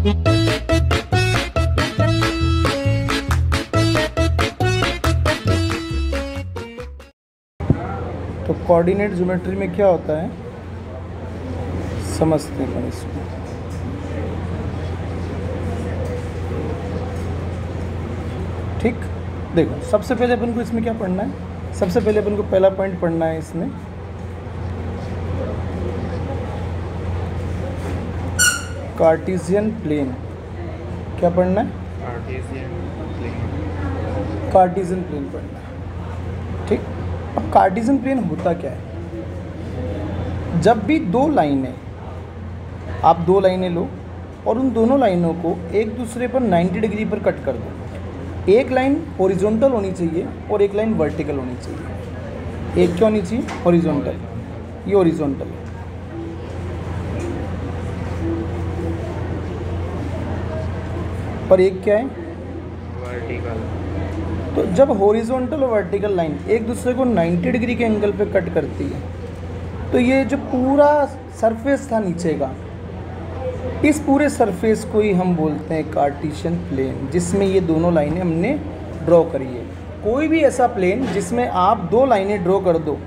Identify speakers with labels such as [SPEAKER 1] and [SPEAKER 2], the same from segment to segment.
[SPEAKER 1] तो coordinate geometry में क्या होता है समझते हैं इसमें। ठीक, देखो सबसे पहले अपन को इसमें क्या पढ़ना है, सबसे पहले अपन को पहला पॉइंट पढ़ना है इसमें कार्टेशियन प्लेन। क्या पढ़ना है? कार्टेशियन प्लेन पढ़ना है। ठीक, अब कार्टेशियन प्लेन होता क्या है? जब भी दो लाइनें, आप दो लाइनें लो और उन दोनों लाइनों को एक दूसरे पर 90 डिग्री पर कट कर दो। एक लाइन हॉरिजॉन्टल होनी चाहिए और एक लाइन वर्टिकल होनी चाहिए। एक क्या होनी चाहिए? हॉरिजॉन्टल, ये हॉरिजॉन्टल है। और एक क्या है?
[SPEAKER 2] वर्टिकल।
[SPEAKER 1] तो जब हॉरिजॉन्टल और वर्टिकल लाइन एक दूसरे को 90 डिग्री के एंगल पे कट करती है तो ये जो पूरा सरफेस था नीचे का, इस पूरे सरफेस को ही हम बोलते हैं कार्टेशियन प्लेन, जिसमें ये दोनों लाइनें हमने ड्रॉ करी है। कोई भी ऐसा प्लेन जिसमें आप दो लाइनें ड्रॉ कर दो,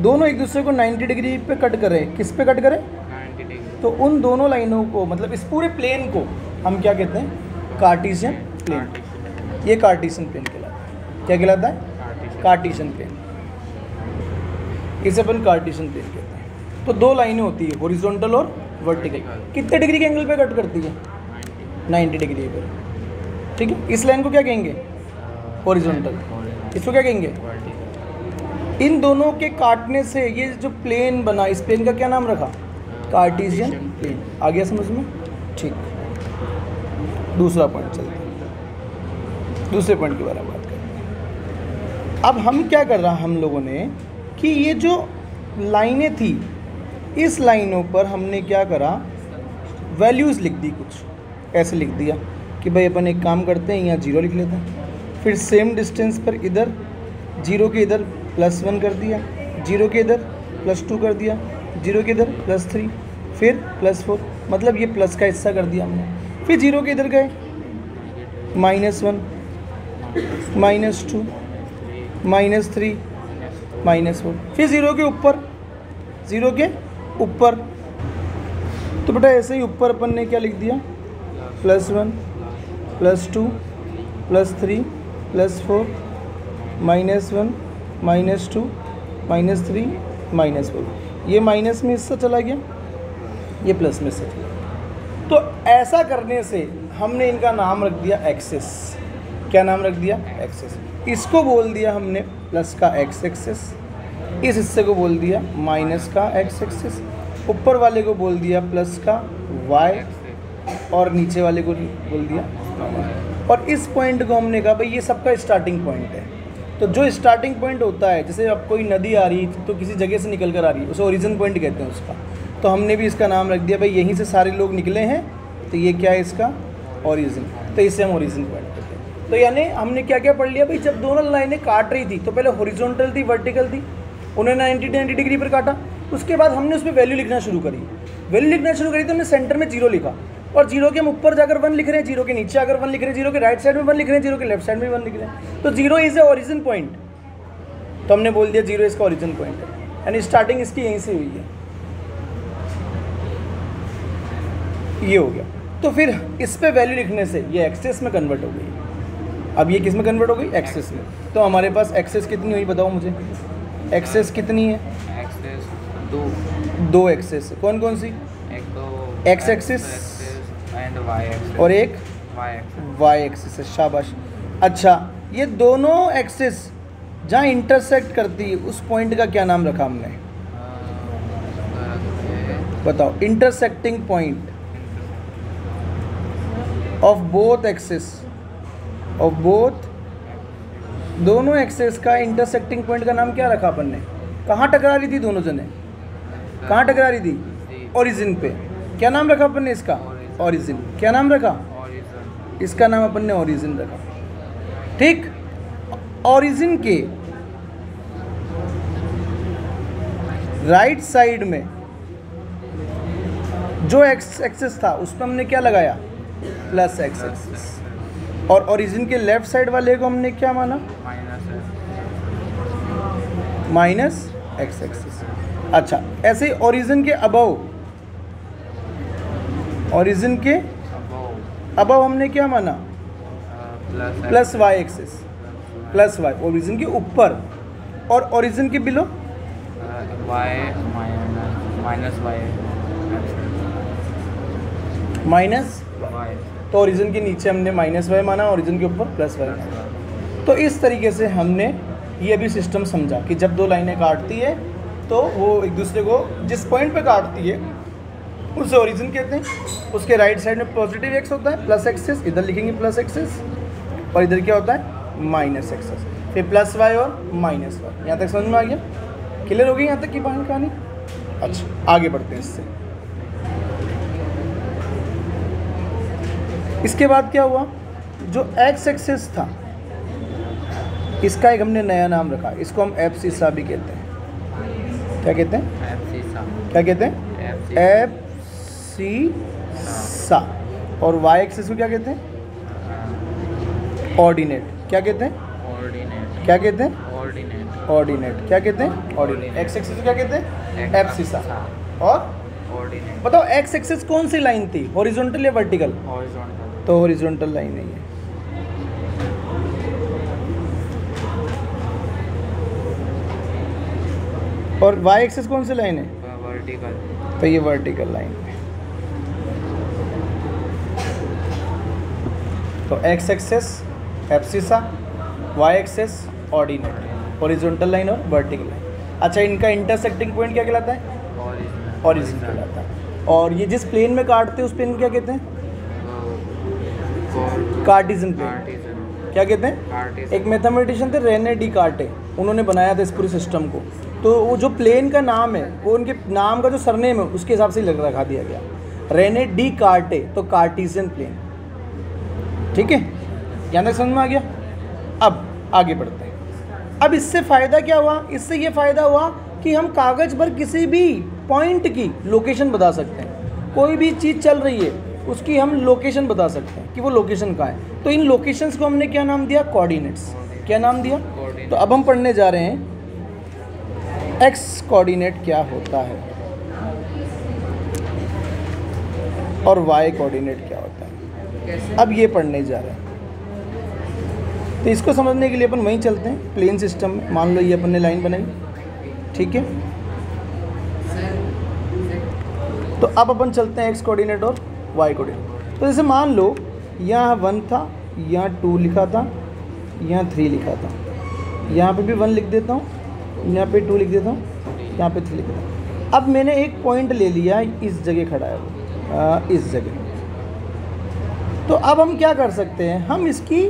[SPEAKER 1] दोनों एक दूसरे को 90 डिग्री पे कट करें, किस पे कट करें?
[SPEAKER 2] 90 डिग्री।
[SPEAKER 1] तो उन दोनों लाइनों को, मतलब इस पूरे प्लेन को हम क्या कहते हैं? Cartesian plane. ये कार्टेशियन प्लेन कहलाता है। क्या कहलाता है? Cartesian plane. इसे अपन कार्टेशियन प्लेन कहते हैं। तो दो लाइनें होती है, हॉरिजॉन्टल और वर्टिकल। कितने डिग्री के एंगल पे कट करती है? 90 डिग्री पर। ठीक है, इस लाइन को क्या कहेंगे? हॉरिजॉन्टल। इसको क्या कहेंगे? इन दोनों के काटने से ये जो प्लेन बना, इस प्लेन का क्या नाम रखा? Cartesian plane. आ गया समझ में? ठीक, दूसरा पॉइंट चलते हैं, दूसरे पॉइंट के बारे में बात करते हैं। अब हम क्या कर रहा हम लोगों ने कि ये जो लाइनें थी, इस लाइनों पर हमने क्या करा? वैल्यूज़ लिख दी। कुछ ऐसे लिख दिया कि भाई अपन एक काम करते हैं, यहाँ 0 लिख लेते हैं। फिर सेम डिस्टेंस पर इधर 0 के इधर +1 कर दिया, 0 के इधर +2 कर दिया, 0 के इधर +3, फिर +4, मतलब ये प्लस का हिस्सा कर दिया हमने। फिर 0 के इधर गए -1, -2, -3, -4, फिर 0 के ऊपर, 0 के ऊपर। तो बेटा ऐसे ही ऊपर अपन ने क्या लिख दिया? +1, +2, +3, +4, -1, -2, -3, -4। ये माइनस में हिस्सा चला गया, ये प्लस में हिस्सा चला गया। तो ऐसा करने से हमने इनका नाम रख दिया एक्सिस। क्या नाम रख दिया? एक्सिस। इसको बोल दिया हमने प्लस का एक्स एक्सिस, इस हिस्से को बोल दिया माइनस का एक्स एक्सिस, ऊपर वाले को बोल दिया प्लस का वाई और नीचे वाले को बोल दिया। और इस पॉइंट को हमने कहा भाई ये सबका स्टार्टिंग पॉइंट है। तो जो स्टार्टिंग पॉइंट होता है, जैसे अब कोई नदी आ रही तो किसी जगह से निकल कर आ रही है, उसे ओरिजिन पॉइंट कहते हैं उसका। तो हमने भी इसका नाम रख दिया भाई यहीं से सारे लोग निकले हैं, तो ये क्या है? इसका ओरिजिन। तो इसे हम ओरिजिन पॉइंट कहते हैं। तो यानी हमने क्या क्या पढ़ लिया भाई? जब दोनों लाइनें काट रही थी तो पहले हॉरिजॉन्टल थी, वर्टिकल थी, उन्होंने 90 डिग्री पर काटा। उसके बाद हमने उस पर वैल्यू लिखना शुरू करी। वैल्यू लिखना शुरू करी तो हमने सेंटर में 0 लिखा, और 0 के हम ऊपर जाकर 1 लिख रहे हैं, 0 के नीचे आकर 1 लिख रहे हैं, 0 के राइट साइड में 1 लिख रहे हैं, 0 के लेफ्ट साइड में 1 लिख रहे हैं। तो 0 इज़ ए ओरिजिन पॉइंट। तो हमने बोल दिया 0 इसका ओरिजिन पॉइंट है, यानी स्टार्टिंग इसकी यहीं से हुई है। ये हो गया। तो फिर इस पे वैल्यू लिखने से ये एक्सेस में कन्वर्ट हो गई। अब ये किस में कन्वर्ट हो गई? एक्सेस में। तो हमारे पास एक्सेस कितनी हुई बताओ मुझे? एक्सेस कितनी है?
[SPEAKER 2] एक्सेस
[SPEAKER 1] दो एक्सेस। कौन कौन सी?
[SPEAKER 2] एक तो
[SPEAKER 1] X axis
[SPEAKER 2] and Y axis,
[SPEAKER 1] और एक
[SPEAKER 2] वाई एक्सिस।
[SPEAKER 1] वाई एक्सिस है। शाबाश। अच्छा, ये दोनों एक्सिस जहाँ इंटरसेक्ट करती है उस पॉइंट का क्या नाम रखा हमने? बताओ। Intersecting point of both axis, of both, दोनों एक्सिस का इंटरसेक्टिंग पॉइंट का नाम क्या रखा अपन ने? कहाँ टकरा रही थी दोनों जने? कहाँ टकरा रही थी? ओरिजिन पे। क्या नाम रखा अपन ने इसका? ओरिजिन। क्या नाम रखा? इसका नाम अपन ने ओरिजिन रखा। ठीक। ओरिजिन के राइट साइड में जो एक्स एक्सिस था उस पर हमने क्या लगाया, प्लस एक्स एक्सिस, और ओरिजिन के लेफ्ट साइड वाले को हमने क्या माना, माइनस एक्स एक्सिस। अच्छा, ऐसे ही ओरिजिन के अबव, ओरिजिन के अबव हमने क्या माना, plus Y axis, plus Y origin के ऊपर, और ओरिजिन के below
[SPEAKER 2] Y minus Y
[SPEAKER 1] minus.
[SPEAKER 2] Y.
[SPEAKER 1] तो ओरिजिन के नीचे हमने माइनस वाई माना, ओरिजिन के ऊपर प्लस वाई माना। तो इस तरीके से हमने ये भी सिस्टम समझा कि जब दो लाइनें काटती है तो वो एक दूसरे को जिस पॉइंट पे काटती है उसे ओरिजिन कहते हैं। उसके राइट साइड में पॉजिटिव एक्स होता है, प्लस एक्सिस, इधर लिखेंगे प्लस एक्सिस, और इधर क्या होता है, माइनस एक्सिस, फिर प्लस वाई और माइनस वाई। यहाँ तक समझ में आ गया, क्लियर हो गई यहाँ तक की कहानी। अच्छा, आगे बढ़ते हैं इससे। इसके बाद क्या हुआ, जो एक्स एक्सिस था इसका एक हमने नया नाम रखा, इसको हम एफ सीसा भी कहते हैं। क्या कहते हैं, क्या कहते हैं, एफ सी सा। और वाई एक्सिस को क्या कहते हैं, ऑर्डिनेट। क्या कहते हैं,
[SPEAKER 2] ऑर्डिनेट।
[SPEAKER 1] क्या कहते हैं,
[SPEAKER 2] ऑर्डिनेट।
[SPEAKER 1] ऑर्डिनेट। क्या कहते हैं, ऑर्डिनेट। एक्स एक्सिस को क्या कहते हैं, एफ सीसा। और
[SPEAKER 2] ऑर्डिनेट।
[SPEAKER 1] बताओ एक्स एक्सिस कौन सी लाइन थी, हॉरिजॉन्टल या वर्टिकल,
[SPEAKER 2] हॉरिजॉन्टल।
[SPEAKER 1] तो हॉरिजॉन्टल लाइन है ये। और वाई एक्सिस कौन सी लाइन है,
[SPEAKER 2] वर्टिकल।
[SPEAKER 1] तो ये वर्टिकल लाइन है। तो X axis abscissa, Y axis ordinate, horizontal line और वर्टिकल लाइन। अच्छा, इनका इंटरसेक्टिंग पॉइंट क्या कहलाता है, ओरिजिन कहलाता है। और ये जिस प्लेन में काटते हैं उस प्लेन को क्या कहते हैं, कार्टेशियन प्लेन। क्या कहते हैं, एक मैथमेटिशियन थे रेने डी कार्टे, उन्होंने बनाया था इस पूरे सिस्टम को। तो वो जो प्लेन का नाम है वो उनके नाम का जो सरनेम है उसके हिसाब से लग रखा दिया गया, रेने डी कार्टे, तो कार्टेशियन प्लेन। ठीक है, यहाँ तक समझ में आ गया। अब आगे बढ़ते हैं। अब इससे फ़ायदा क्या हुआ, इससे ये फ़ायदा हुआ कि हम कागज़ पर किसी भी पॉइंट की लोकेशन बता सकते हैं। कोई भी चीज़ चल रही है उसकी हम लोकेशन बता सकते हैं कि वो लोकेशन कहाँ है। तो इन लोकेशंस को हमने क्या नाम दिया, कोऑर्डिनेट्स। क्या नाम दिया, तो अब हम पढ़ने जा रहे हैं एक्स कोऑर्डिनेट क्या होता है और वाई कोऑर्डिनेट क्या होता है। अब ये पढ़ने जा रहे हैं। तो इसको समझने के लिए अपन वहीं चलते हैं प्लेन सिस्टम में। मान लो ये अपन ने लाइन बनाई, ठीक है। तो अब अपन चलते हैं एक्स कोऑर्डिनेट और वाई कोऑर्डिनेट। तो जैसे मान लो यहाँ 1 था, यहाँ 2 लिखा था, यहाँ 3 लिखा था, यहाँ पे भी 1 लिख देता हूँ, यहाँ पे 2 लिख देता हूँ, यहाँ पे 3 लिख देता हूँ। अब मैंने एक पॉइंट ले लिया, इस जगह खड़ा है वो, इस जगह। तो अब हम क्या कर सकते हैं, हम इसकी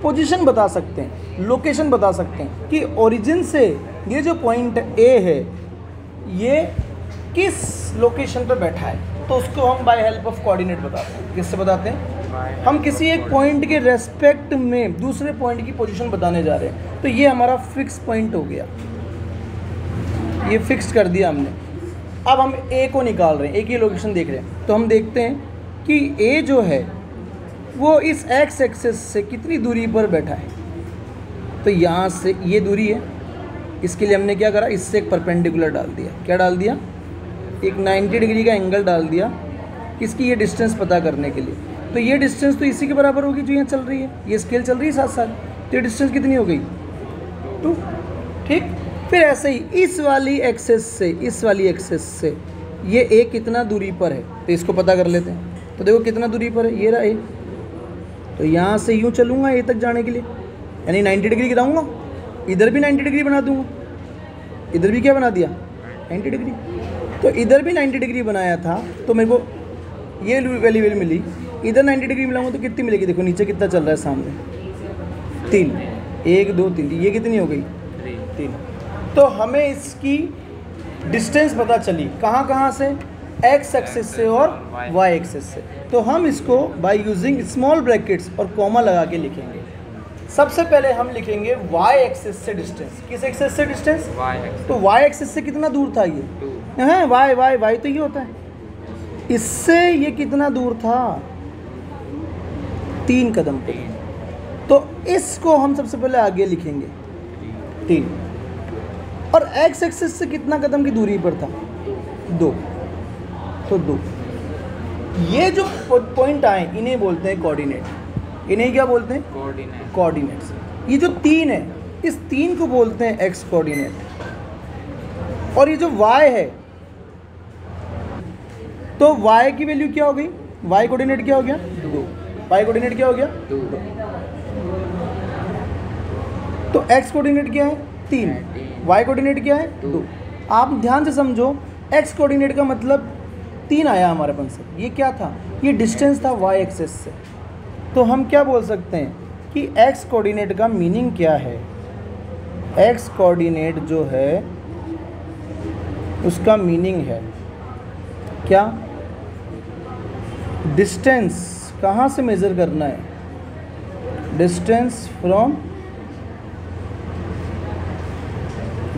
[SPEAKER 1] पोजीशन बता सकते हैं, लोकेशन बता सकते हैं कि ओरिजिन से ये जो पॉइंट ए है ये किस लोकेशन पर बैठा है। तो उसको हम बाय हेल्प ऑफ कोऑर्डिनेट बताते हैं। किससे बताते हैं, हम किसी एक पॉइंट के रेस्पेक्ट में दूसरे पॉइंट की पोजीशन बताने जा रहे हैं। तो ये हमारा फिक्स पॉइंट हो गया, ये फिक्स कर दिया हमने। अब हम ए को निकाल रहे हैं, ए की लोकेशन देख रहे हैं। तो हम देखते हैं कि ए जो है वो इस एक्स एक्सिस से कितनी दूरी पर बैठा है। तो यहाँ से ये दूरी है, इसके लिए हमने क्या करा, इससे एक परपेंडिकुलर डाल दिया। क्या डाल दिया, एक 90 डिग्री का एंगल डाल दिया इसकी ये डिस्टेंस पता करने के लिए। तो ये डिस्टेंस तो इसी के बराबर होगी जो यहाँ चल रही है, ये स्केल चल रही है साथ साथ। तो ये डिस्टेंस कितनी हो गई, 2। ठीक, फिर ऐसे ही इस वाली एक्सेस से इस वाली एक्सेस से ये ए कितना दूरी पर है, तो इसको पता कर लेते हैं। तो देखो कितना दूरी पर है, ये रहा ए। तो यहाँ से यूँ चलूँगा ए तक जाने के लिए, यानी 90 डिग्री गिराऊँगा, इधर भी 90 डिग्री बना दूँगा, इधर भी क्या बना दिया, 90 डिग्री। तो इधर भी 90 डिग्री बनाया था, तो मेरे को ये वैल्यू मिली। इधर 90 डिग्री मिलाऊंगा तो कितनी मिलेगी, देखो नीचे कितना चल रहा है सामने, 3, 1 2 3, ये कितनी हो गई, 3। तो हमें इसकी डिस्टेंस पता चली कहाँ कहाँ से, एक्स एक्सिस से और वाई एक्सिस से। तो हम इसको बाय यूजिंग स्मॉल ब्रैकेट्स और कॉमा लगा के लिखेंगे। सबसे पहले हम लिखेंगे वाई एक्सिस से डिस्टेंस। किस एक्सिस से डिस्टेंस, तो वाई एक्सिस से कितना दूर था ये, हाँ वाई वाई वाई तो ये होता है, इससे ये कितना दूर था, 3 कदम पे।
[SPEAKER 2] 3
[SPEAKER 1] तो इसको हम सबसे पहले आगे लिखेंगे 3, और एक्स एक्सिस से कितना कदम की दूरी पर था, 2, तो 2। ये जो पॉइंट आए इन्हें बोलते हैं कोऑर्डिनेट। इन्हें क्या बोलते हैं,
[SPEAKER 2] कोऑर्डिनेट।
[SPEAKER 1] कोऑर्डिनेट्स। ये जो 3 है, इस 3 को बोलते हैं एक्स कोऑर्डिनेट। और ये जो y है, तो y की वैल्यू क्या हो गई, y कोऑर्डिनेट क्या हो गया, 2। y कोऑर्डिनेट क्या हो गया,
[SPEAKER 2] 2
[SPEAKER 1] तो x कोऑर्डिनेट क्या है, 3, y कोऑर्डिनेट क्या है, 2। आप ध्यान से समझो, x कोऑर्डिनेट का मतलब 3 आया हमारे पास से। ये क्या था, ये डिस्टेंस था y एक्सिस से। तो हम क्या बोल सकते हैं कि x कोऑर्डिनेट का मीनिंग क्या है। x कोऑर्डिनेट जो है उसका मीनिंग है क्या, डिस्टेंस कहाँ से मेज़र करना है, डिस्टेंस फ्रॉम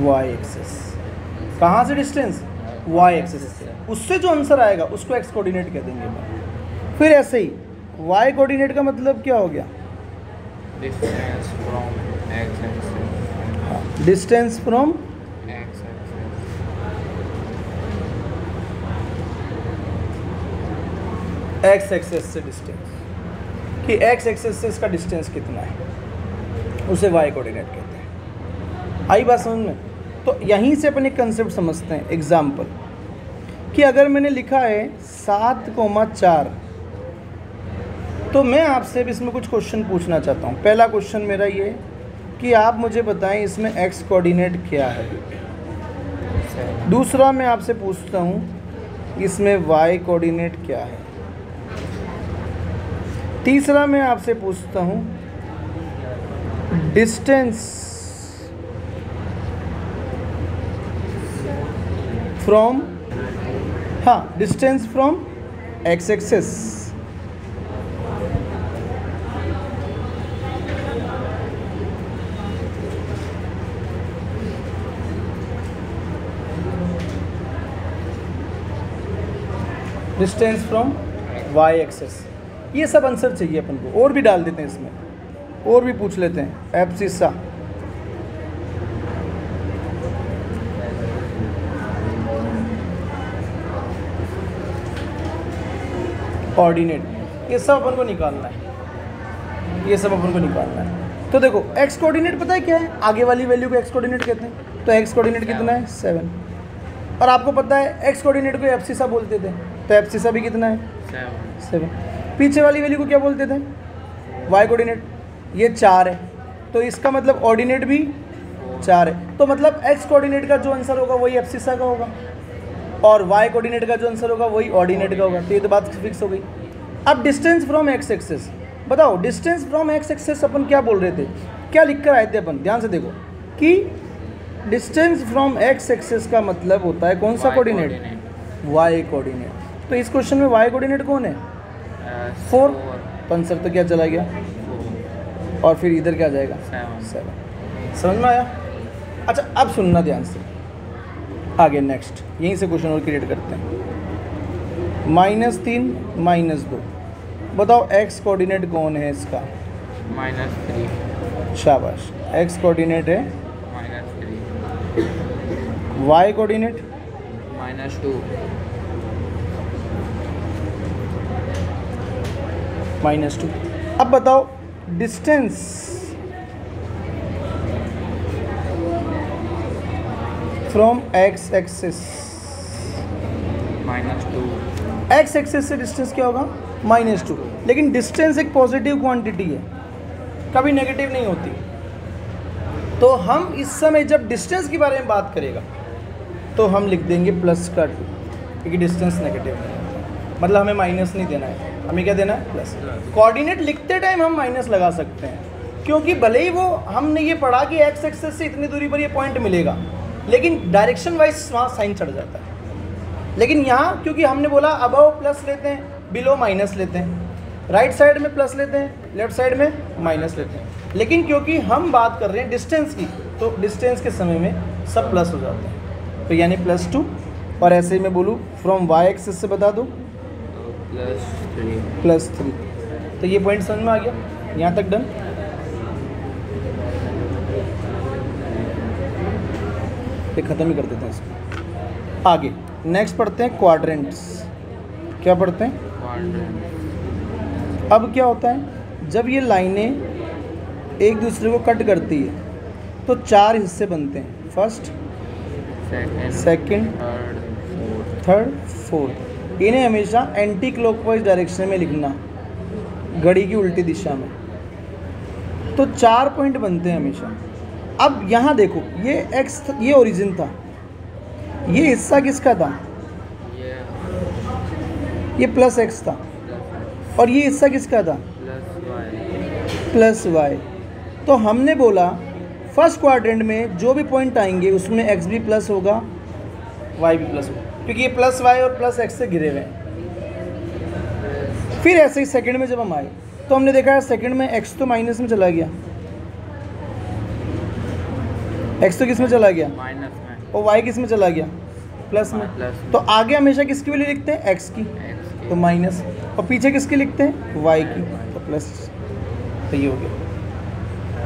[SPEAKER 1] y एक्सिस। कहाँ से डिस्टेंस, y एक्सिस से। उससे जो आंसर आएगा उसको x कोऑर्डिनेट कह देंगे। फिर ऐसे ही y कोऑर्डिनेट का मतलब क्या हो गया,
[SPEAKER 2] distance from x axis.
[SPEAKER 1] Distance from
[SPEAKER 2] x
[SPEAKER 1] x axis से डिस्टेंस, कि x एक्सिस से इसका डिस्टेंस कितना है, उसे y कोऑर्डिनेट कहते हैं। आई बात समझ में। तो यहीं से अपन एक कंसेप्ट समझते हैं। एग्जाम्पल कि अगर मैंने लिखा है 7,4, तो मैं आपसे भी इसमें कुछ क्वेश्चन पूछना चाहता हूँ। पहला क्वेश्चन मेरा ये कि आप मुझे बताएं इसमें x कोऑर्डिनेट क्या है। दूसरा मैं आपसे पूछता हूँ इसमें y कोऑर्डिनेट क्या है। तीसरा मैं आपसे पूछता हूँ डिस्टेंस फ्रॉम, हाँ, distance from x axis. Distance from y axis. ये सब आंसर चाहिए अपन को। और भी डाल देते हैं इसमें, और भी पूछ लेते हैं। एब्सिसा, कोऑर्डिनेट, ये सब अपन को निकालना है, ये सब अपन को निकालना है। तो देखो x कोऑर्डिनेट पता है क्या है, आगे वाली वैल्यू को x कोऑर्डिनेट कहते हैं। तो x कोऑर्डिनेट कितना है, 7। और आपको पता है x कोऑर्डिनेट को एब्सिसा बोलते थे, तो एब्सिसा भी कितना है, 7। पीछे वाली वैल्यू को क्या बोलते थे, y कोऑर्डिनेट, ये 4 है। तो इसका मतलब ऑर्डिनेट भी 4 है। तो मतलब x कोऑर्डिनेट का जो आंसर होगा वही एब्सिसा का होगा, और y कोऑर्डिनेट का जो आंसर होगा वही ऑर्डिनेट का होगा। तो ये तो बात फिक्स हो गई। अब डिस्टेंस फ्रॉम x एक्सिस बताओ, डिस्टेंस फ्रॉम x एक्सिस अपन क्या बोल रहे थे, क्या लिख कर आए थे अपन, ध्यान से देखो कि डिस्टेंस फ्रॉम x एक्सिस का मतलब होता है कौन सा कोऑर्डिनेट, y कोऑर्डिनेट। तो इस क्वेश्चन में y कोऑर्डिनेट कौन है, 4। आंसर तो क्या चला गया, और फिर इधर क्या जाएगा, 7। समझ में आया। अच्छा अब सुनना ध्यान से, आगे नेक्स्ट यहीं से क्वेश्चन और क्रिएट करते हैं। -3 -2, बताओ x कोऑर्डिनेट कौन है इसका,
[SPEAKER 2] -3
[SPEAKER 1] शाबाश। x कोऑर्डिनेट है,
[SPEAKER 2] -3
[SPEAKER 1] y कोऑर्डिनेट
[SPEAKER 2] -2
[SPEAKER 1] -2। अब बताओ distance from x axis,
[SPEAKER 2] -2
[SPEAKER 1] x axis से डिस्टेंस क्या होगा, -2। लेकिन डिस्टेंस एक पॉजिटिव क्वांटिटी है, कभी नेगेटिव नहीं होती। तो हम इस समय जब डिस्टेंस के बारे में बात करेगा तो हम लिख देंगे +2, क्योंकि डिस्टेंस नेगेटिव नहीं है, मतलब हमें माइनस नहीं देना है, हमें क्या देना है, प्लस। कोऑर्डिनेट लिखते टाइम हम माइनस लगा सकते हैं, क्योंकि भले ही वो हमने ये पढ़ा कि x एक्सिस से इतनी दूरी पर ये पॉइंट मिलेगा, लेकिन डायरेक्शन वाइज वहाँ साइन चढ़ जाता है। लेकिन यहाँ क्योंकि हमने बोला अबव प्लस लेते हैं, बिलो माइनस लेते हैं, राइट साइड में प्लस लेते हैं, लेफ्ट साइड में माइनस लेते हैं। लेकिन क्योंकि हम बात कर रहे हैं डिस्टेंस की, तो डिस्टेंस के समय में सब प्लस हो जाते हैं। तो यानी +2। और ऐसे ही मैं बोलूँ फ्रॉम y एक्सिस से बता दो
[SPEAKER 2] +3
[SPEAKER 1] तो ये पॉइंट समझ में आ गया, यहाँ तक डन। ये ख़त्म ही कर देते हैं इसको। आगे नेक्स्ट पढ़ते हैं क्वाड्रेंट्स। क्या पढ़ते हैं?
[SPEAKER 2] क्वाड्रेंट।
[SPEAKER 1] अब क्या होता है, जब ये लाइनें एक दूसरे को कट करती है तो 4 हिस्से बनते हैं, फर्स्ट, सेकंड, थर्ड, फोर्थ। इन्हें हमेशा एंटी क्लॉकवाइज डायरेक्शन में लिखना, घड़ी की उल्टी दिशा में। तो 4 पॉइंट बनते हैं हमेशा। अब यहाँ देखो, ये एक्स, ये ओरिजिन था, ये हिस्सा किसका था? ये प्लस एक्स था, और ये हिस्सा किसका था? Plus Y. तो हमने बोला फर्स्ट क्वाड्रेंट में जो भी पॉइंट आएंगे उसमें एक्स भी प्लस होगा, वाई भी प्लस होगा, क्योंकि ये प्लस वाई और प्लस एक्स से घिरे हुए हैं। फिर ऐसे ही सेकंड में जब हम आए तो हमने देखा सेकंड में एक्स तो माइनस में चला गया, एक्स तो किस में चला गया?
[SPEAKER 2] माइनस में।
[SPEAKER 1] और वाई किस में चला गया? प्लस में। तो आगे हमेशा किसकी वैल्यू लिखते हैं? एक्स की, तो माइनस। और पीछे किसकी लिखते हैं? वाई की, तो प्लस। तो ये हो गया।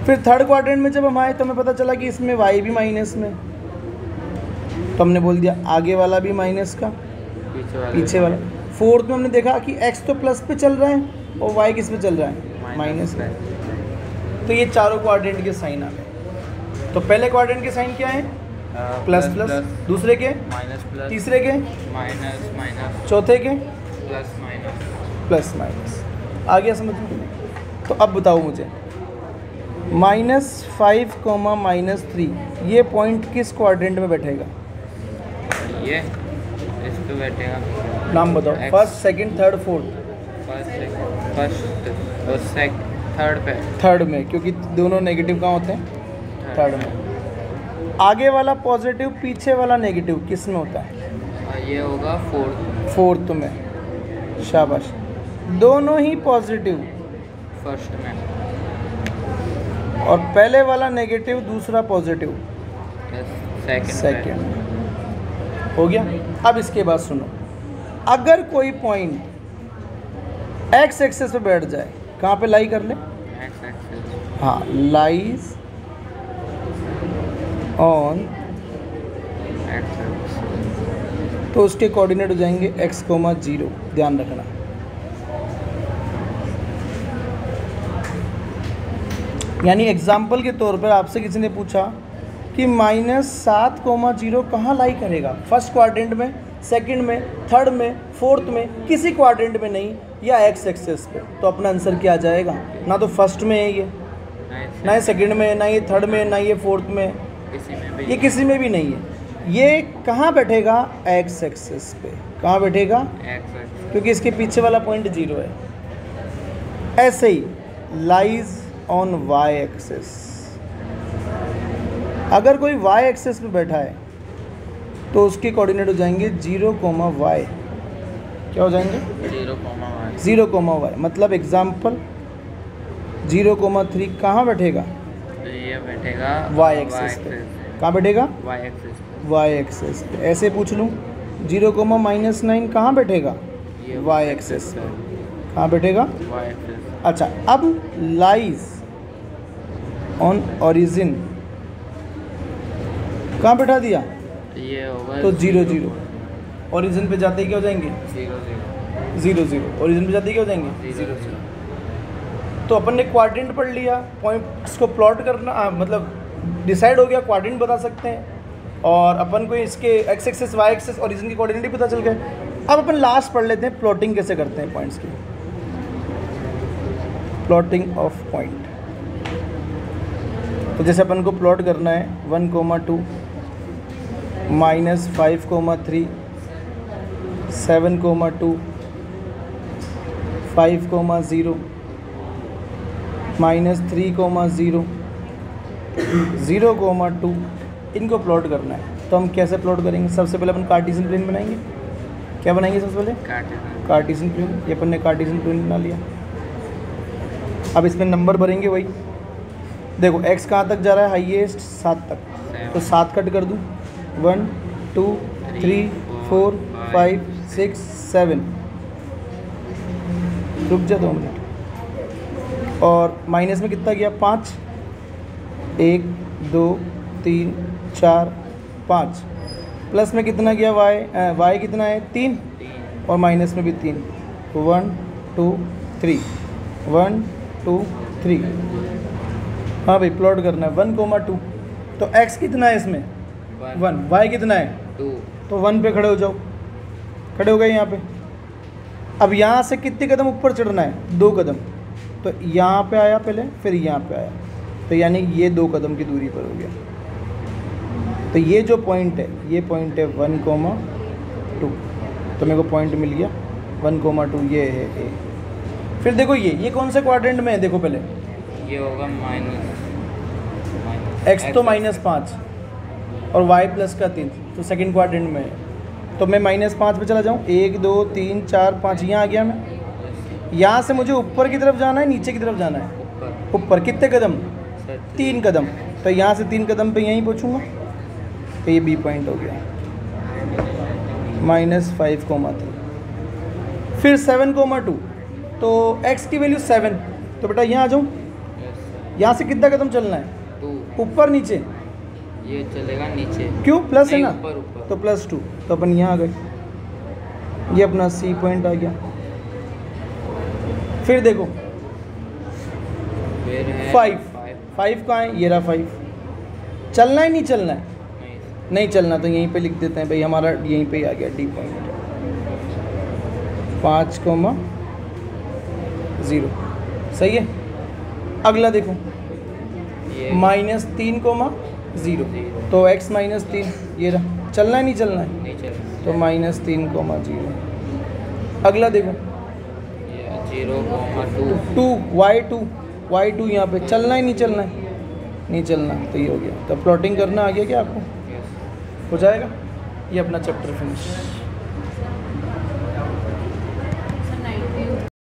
[SPEAKER 1] फिर थर्ड क्वाड्रेंट में जब हम आए तो हमें पता चला कि इसमें वाई भी माइनस में, तो हमने बोल दिया आगे वाला भी माइनस का, पीछे वाला। फोर्थ में हमने देखा कि एक्स तो प्लस पे चल रहा है और वाई किस पे चल रहा है? माइनस पे। तो ये चारों क्वाड्रेंट के साइन आ गए। तो पहले क्वाड्रेंट के साइन क्या है? Plus plus. दूसरे के?
[SPEAKER 2] Minus plus.
[SPEAKER 1] तीसरे के?
[SPEAKER 2] Minus minus.
[SPEAKER 1] चौथे के?
[SPEAKER 2] Plus minus.
[SPEAKER 1] Plus minus. आ गया समझ में? तो अब बताओ मुझे, -5, -3 ये पॉइंट किस क्वाड्रेंट में बैठेगा?
[SPEAKER 2] ये इस पे बैठेगा।
[SPEAKER 1] नाम बताओ। First, second, third, fourth.
[SPEAKER 2] First और थर्ड पे।
[SPEAKER 1] थर्ड में, क्योंकि दोनों नेगेटिव कहाँ होते हैं? थर्ड में। आगे वाला पॉजिटिव, पीछे वाला नेगेटिव किस में होता है?
[SPEAKER 2] ये होगा
[SPEAKER 1] फोर्थ में। शाबाश। दोनों ही पॉजिटिव
[SPEAKER 2] फर्स्ट में,
[SPEAKER 1] और पहले वाला नेगेटिव, दूसरा पॉजिटिव
[SPEAKER 2] सेकंड।
[SPEAKER 1] हो गया। अब इसके बाद सुनो, अगर कोई पॉइंट एक्स एक्सेस पे बैठ जाए, कहाँ पे लाई कर ले?
[SPEAKER 2] X axis.
[SPEAKER 1] हाँ, लाइज ऑन
[SPEAKER 2] एक्स एक्सिस।
[SPEAKER 1] तो उसके कोऑर्डिनेट हो जाएंगे x, 0। ध्यान रखना। यानी एग्जाम्पल के तौर पर आपसे किसी ने पूछा कि -7, 0 कहाँ लाई करेगा? फर्स्ट क्वाड्रेंट में, सेकंड में, थर्ड में, फोर्थ में, किसी क्वाड्रेंट में नहीं, या एक्स एक्सेस पे। तो अपना आंसर क्या आ जाएगा? ना तो फर्स्ट में है ये, ना ये सेकंड में, ना ये थर्ड में, ना ये फोर्थ में, ये किसी में भी नहीं है। ये कहाँ बैठेगा? एक्स एक्सेस पे। कहाँ बैठेगा?
[SPEAKER 2] X axis.
[SPEAKER 1] क्योंकि इसके पीछे वाला पॉइंट 0 है। ऐसे ही लाइज ऑन वाई एक्सेस। अगर कोई y एक्सेस पे बैठा है तो उसके कोऑर्डिनेट हो जाएंगे 0, y। क्या हो जाएंगे? 0, y। मतलब एग्जाम्पल 0, 3 कहाँ बैठेगा?
[SPEAKER 2] तो ये बैठेगा
[SPEAKER 1] y एक्सेस पे। कहाँ बैठेगा? y एक्सेस पे। ऐसे पूछ लूँ 0, -9 कहाँ बैठेगा? y एक्सेस पे। कहाँ बैठेगा?
[SPEAKER 2] y axis.
[SPEAKER 1] अच्छा, अब लाइज ऑन ओरिजिन कहाँ बैठा दिया?
[SPEAKER 2] ये होगा
[SPEAKER 1] तो 0, 0। ओरिजिन पे जाते ही क्या हो जाएंगे? 0, 0। ओरिजिन पे जाते ही क्या हो जाएंगे?
[SPEAKER 2] 0 0।
[SPEAKER 1] तो अपन ने क्वाड्रेंट पढ़ लिया, पॉइंट्स को प्लॉट करना मतलब डिसाइड हो गया, क्वाड्रेंट बता सकते हैं, और अपन को इसके X axis, Y axis, origin के कोऑर्डिनेट भी पता चल गए। अब अपन लास्ट पढ़ लेते हैं, प्लॉटिंग कैसे करते हैं पॉइंट्स की। Plotting of point. तो जैसे अपन को प्लॉट करना है 1, 2, -5, 3, 7, 2, 5, 0, -3, 0, 0, 2, इनको प्लॉट करना है। तो हम कैसे प्लॉट करेंगे? सबसे पहले अपन कार्टेशियन प्लेन बनाएंगे। क्या बनाएंगे सबसे पहले? Cartesian plane. ये अपन ने कार्टेशियन प्लेन बना लिया। अब इसमें नंबर भरेंगे वही। देखो x कहाँ तक जा रहा है? हाईएस्ट 7 तक, तो 7 कट कर दूँ। 1, 2, 3, 4, 5, 6, 7। रुक जा 2 मिनट। और माइनस में कितना गया 5, 1 2 3 4 5, प्लस में कितना गया y कितना है 3,
[SPEAKER 2] 3
[SPEAKER 1] और माइनस में भी 3, 1 2 3 1 2 3। हाँ भाई प्लॉट करना है 1,2। तो x कितना है इसमें 1, y कितना है
[SPEAKER 2] 2
[SPEAKER 1] तो 1 पे खड़े हो जाओ, खड़े हो गए यहाँ पे। अब यहाँ से कितने कदम ऊपर चढ़ना है 2 कदम, तो यहाँ पे आया पहले फिर यहाँ पे आया, तो यानी ये 2 कदम की दूरी पर हो गया। तो ये जो पॉइंट है ये पॉइंट है 1,2, तो मेरे को पॉइंट मिल गया 1,2, ये है ए। फिर देखो ये कौन से क्वाड्रेंट में है, देखो पहले
[SPEAKER 2] ये होगा माइनस
[SPEAKER 1] x तो -5 और y प्लस का 3, तो सेकंड क्वाड्रेंट में है। तो मैं -5 पे चला जाऊँ, 1 2 3 4 5, यहाँ आ गया मैं। यहाँ से मुझे ऊपर की तरफ जाना है नीचे की तरफ जाना है,
[SPEAKER 2] ऊपर
[SPEAKER 1] ऊपर कितने कदम
[SPEAKER 2] सर
[SPEAKER 1] 3 कदम, तो यहाँ से 3 कदम पे यहीं पहुँचूँगा, तो ये बी पॉइंट हो गया -5,3। फिर 7,2, तो x की वैल्यू 7, तो बेटा यहाँ आ जाऊँ, यहाँ से कितना कदम चलना है
[SPEAKER 2] 2
[SPEAKER 1] ऊपर नीचे,
[SPEAKER 2] ये चलेगा नीचे
[SPEAKER 1] क्यों प्लस है
[SPEAKER 2] नहीं,
[SPEAKER 1] ना,
[SPEAKER 2] ऊपर
[SPEAKER 1] तो +2, तो अपन यहाँ आ गए, ये अपना सी पॉइंट आ गया। फिर देखो
[SPEAKER 2] फिर है
[SPEAKER 1] 5 कहाँ है, ये रहा 5। चलना ही नहीं चलना है,
[SPEAKER 2] नहीं
[SPEAKER 1] नहीं चलना तो यहीं पे लिख देते हैं भाई, हमारा यहीं पे ही आ गया डी पॉइंट 5,0। सही है। अगला देखो
[SPEAKER 2] ये
[SPEAKER 1] -3,0, तो x -3 ये रहा, चलना है नहीं चलना है,
[SPEAKER 2] नहीं चलेगा,
[SPEAKER 1] तो -3,0। अगला देखो
[SPEAKER 2] ये 0,2
[SPEAKER 1] 2 y2 यहाँ पे, चलना ही नहीं चलना है, नहीं चलना, तो ये हो गया। तो प्लॉटिंग करना आ गया क्या आपको,
[SPEAKER 2] यस
[SPEAKER 1] हो जाएगा। ये अपना चैप्टर फिनिश।